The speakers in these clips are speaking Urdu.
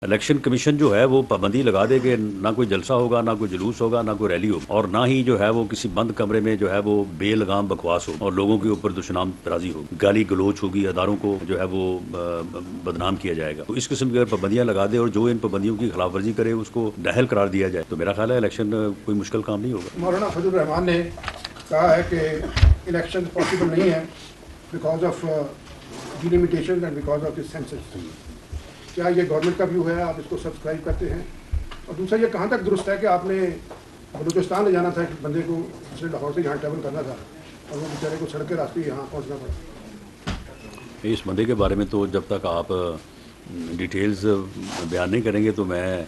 الیکشن کمیشن جو ہے وہ پابندی لگا دے کہ نہ کوئی جلسہ ہوگا، نہ کوئی جلوس ہوگا، نہ کوئی ریلی ہوگا، اور نہ ہی جو ہے وہ کسی بند کمرے میں جو ہے وہ بے لگام بکواس ہو اور لوگوں کے اوپر دشنام ترازی ہوگی، گالی گلوچ ہوگی، اداروں کو جو ہے وہ بدنام کیا جائے گا۔ تو اس قسم کی اگر پابندیاں لگا دے اور جو ان پابندیوں کی خلاف ورزی کرے اس کو نااہل قرار دیا جائے تو میرا خیال ہے الیکشن کوئی مشکل کام نہیں ہوگا۔ مولانا فضل الرحمان نے کہا ہے کہ الیکشن پاسبل نہیں ہے because of delimitation and because of this census. کیا یہ گورنمنٹ کا ویو ہے؟ آپ اس کو سبسکرائب کرتے ہیں؟ اور دوسرا یہ کہاں تک درست ہے کہ آپ نے بلوچستان لے جانا تھا ایک بندے کو جس نے لاہور سے یہاں ٹریول کرنا تھا اور وہ بیچارے کو سڑک کے راستے یہاں پہنچنا پڑا؟ اس بندے کے بارے میں تو جب تک آپ ڈیٹیلز بیان نہیں کریں گے تو میں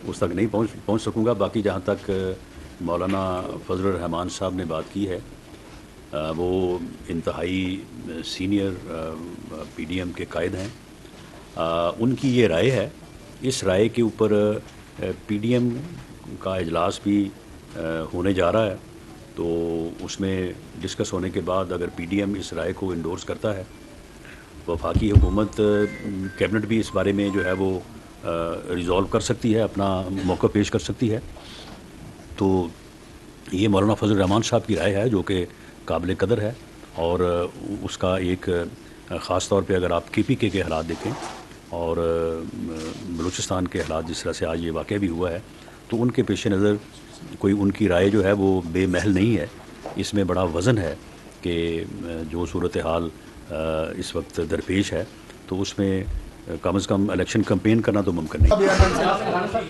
اس تک نہیں پہنچ سکوں گا۔ باقی جہاں تک مولانا فضل الرحمان صاحب نے بات کی ہے، وہ انتہائی سینئر پی ڈی ایم کے قائد ہیں۔ ان کی یہ رائے ہے، اس رائے کے اوپر پی ڈی ایم کا اجلاس بھی ہونے جا رہا ہے، تو اس میں ڈسکس ہونے کے بعد اگر پی ڈی ایم اس رائے کو انڈورس کرتا ہے، وفاقی حکومت کیبنٹ بھی اس بارے میں جو ہے وہ ریزالو کر سکتی ہے، اپنا موقع پیش کر سکتی ہے۔ تو یہ مولانا فضل الرحمان صاحب کی رائے ہے جو کہ قابل قدر ہے، اور اس کا ایک خاص طور پہ اگر آپ کے پی کے حالات دیکھیں اور بلوچستان کے حالات جس طرح سے آج یہ واقعہ بھی ہوا ہے، تو ان کے پیش نظر کوئی ان کی رائے جو ہے وہ بے محل نہیں ہے۔ اس میں بڑا وزن ہے کہ جو صورتحال اس وقت درپیش ہے، تو اس میں کم از کم الیکشن کمپین کرنا تو ممکن نہیں۔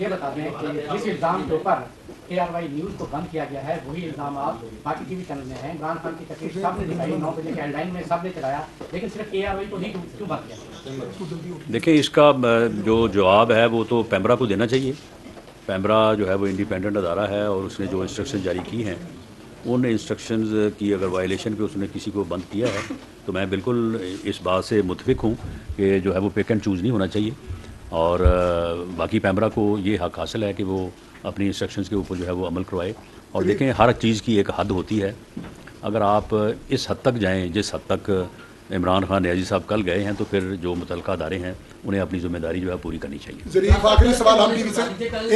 یہ بتا دیں کہ جس الزام کے اوپر اے آر وائی نیوز کو بند کیا گیا ہے وہی الزامات باقی ٹی وی چینل میں ہیں۔ عمران خان کی تقریر سب نے دکھائی، 9 بجے کے ہیڈ لائن میں سب نے چلایا، لیکن صرف اے آر وائی کو ہی کیوں بند کیا؟ دیکھیں، اس کا جو جواب ہے وہ تو پیمرا کو دینا چاہیے۔ پیمرا جو ہے وہ انڈیپینڈنٹ ادارہ ہے، اور اس نے جو انسٹرکشن جاری کی ہیں، ان انسٹرکشنز کی اگر وائلیشن پہ اس نے کسی کو بند کیا ہے تو میں بالکل اس بات سے متفق ہوں کہ جو ہے وہ پیک اینڈ چوز نہیں ہونا چاہیے، اور باقی پیمرا کو یہ حق حاصل ہے کہ وہ اپنی انسٹرکشنز کے اوپر جو ہے وہ عمل کروائے۔ اور دیکھیں، ہر چیز کی ایک حد ہوتی ہے۔ اگر آپ اس حد تک جائیں جس حد تک عمران خان نیازی صاحب کل گئے ہیں، تو پھر جو متعلقہ ادارے ہیں انہیں اپنی ذمہ داری جو ہے پوری کرنی چاہیے۔ ظریف، آخری سوال ہم ٹی وی سے،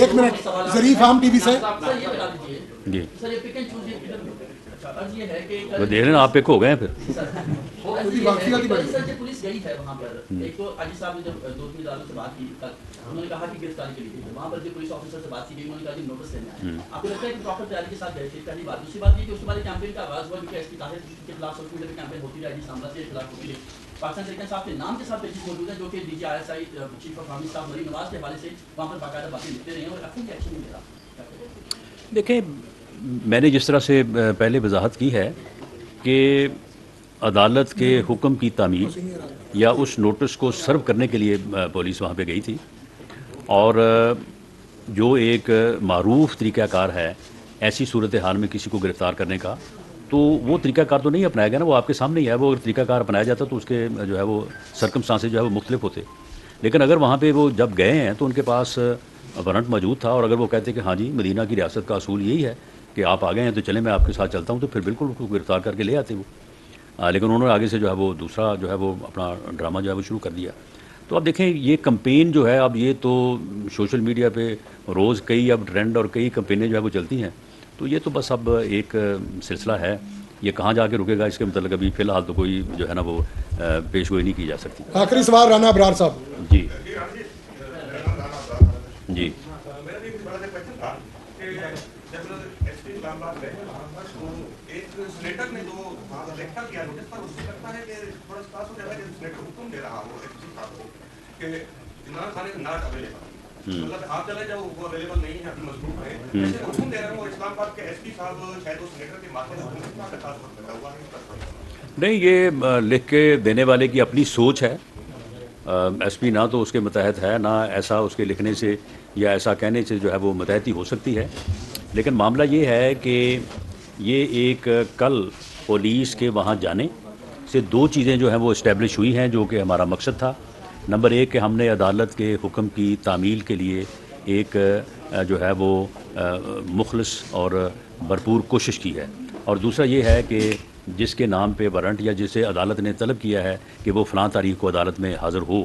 ایک منٹ، ظریف ہم ٹی وی سے جی وہ دیکھ لیں، آپ پک ہو گئے ہیں پھر۔ پولیس گئی ہے وہاں پر، ایک تو عاجز صاحب نے جب 2-3 اداروں سے بات کی، انہوں نے کہا کہ گرفتاری کے لیے وہاں پر جو پولیس آفیسر سے بات کی گئی، انہوں نے کہا کہ نوٹس لینا ہے۔ آپ کو لگتا ہے کہ پراپر تیاری کے ساتھ گئے تھے؟ پہلی بات۔ دوسری بات یہ کہ اس کے بعد کیمپین کا آغاز ہوا، کیونکہ ایس پی طاہر کے خلاف سوشل میڈیا پہ کیمپین ہوتی رہی، سامبا سے خلاف ہوتی رہی۔ پاکستان تحریک صاحب کے نام کے ساتھ پیجز موجود ہیں جو کہ D G R S I chief of army صاحب مریم نواز کے حوالے سے وہاں پر باقاعدہ باتیں لکھتے رہے ہیں، اور اب ایکشن نہیں ملا۔ دیکھیں، میں نے جس طرح سے پہلے وضاحت کی ہے کہ عدالت کے حکم کی تعمیل یا اس نوٹس کو سرو کرنے کے لیے پولیس وہاں پہ گئی تھی، اور جو ایک معروف طریقہ کار ہے ایسی صورتحال میں کسی کو گرفتار کرنے کا، تو وہ طریقہ کار تو نہیں اپنایا گیا نا، وہ آپ کے سامنے ہی ہے۔ وہ اگر طریقہ کار اپنایا جاتا تو اس کے جو ہے وہ سرکمسٹانسز جو ہے وہ مختلف ہوتے، لیکن اگر وہاں پہ وہ جب گئے ہیں تو ان کے پاس وارنٹ موجود تھا، اور اگر وہ کہتے کہ ہاں جی مدینہ کی ریاست کا اصول یہی ہے کہ آپ آ گئے ہیں تو چلیں میں آپ کے ساتھ چلتا ہوں، تو پھر بالکل اس کو گرفتار کر کے لے آتے وہ۔ لیکن انہوں نے آگے سے جو ہے وہ دوسرا جو ہے وہ اپنا ڈرامہ جو ہے وہ شروع کر دیا۔ تو اب دیکھیں، یہ کمپین جو ہے، اب یہ تو سوشل میڈیا پہ روز کئی اب ٹرینڈ اور کئی کمپینیں جو ہے وہ چلتی ہیں، تو یہ تو بس اب ایک سلسلہ ہے، یہ کہاں جا کے رکے گا اس کے متعلق ابھی فی الحال تو کوئی جو ہے نا وہ پیش گوئی نہیں کی جا سکتی۔ آخری سوال رانا ابرار صاحب۔ جی جی نہیں، یہ لکھ کے دینے والے کی اپنی سوچ ہے۔ ایس پی نہ تو اس کے متحد ہے، نہ ایسا اس کے لکھنے سے یا ایسا کہنے سے جو ہے وہ متحدی ہو سکتی ہے، لیکن معاملہ یہ ہے کہ یہ ایک کل پولیس کے وہاں جانے سے دو چیزیں جو ہیں وہ اسٹیبلش ہوئی ہیں جو کہ ہمارا مقصد تھا۔ نمبر ایک کہ ہم نے عدالت کے حکم کی تعمیل کے لیے ایک جو ہے وہ مخلص اور بھرپور کوشش کی ہے، اور دوسرا یہ ہے کہ جس کے نام پہ وارنٹ یا جسے عدالت نے طلب کیا ہے کہ وہ فلاں تاریخ کو عدالت میں حاضر ہو،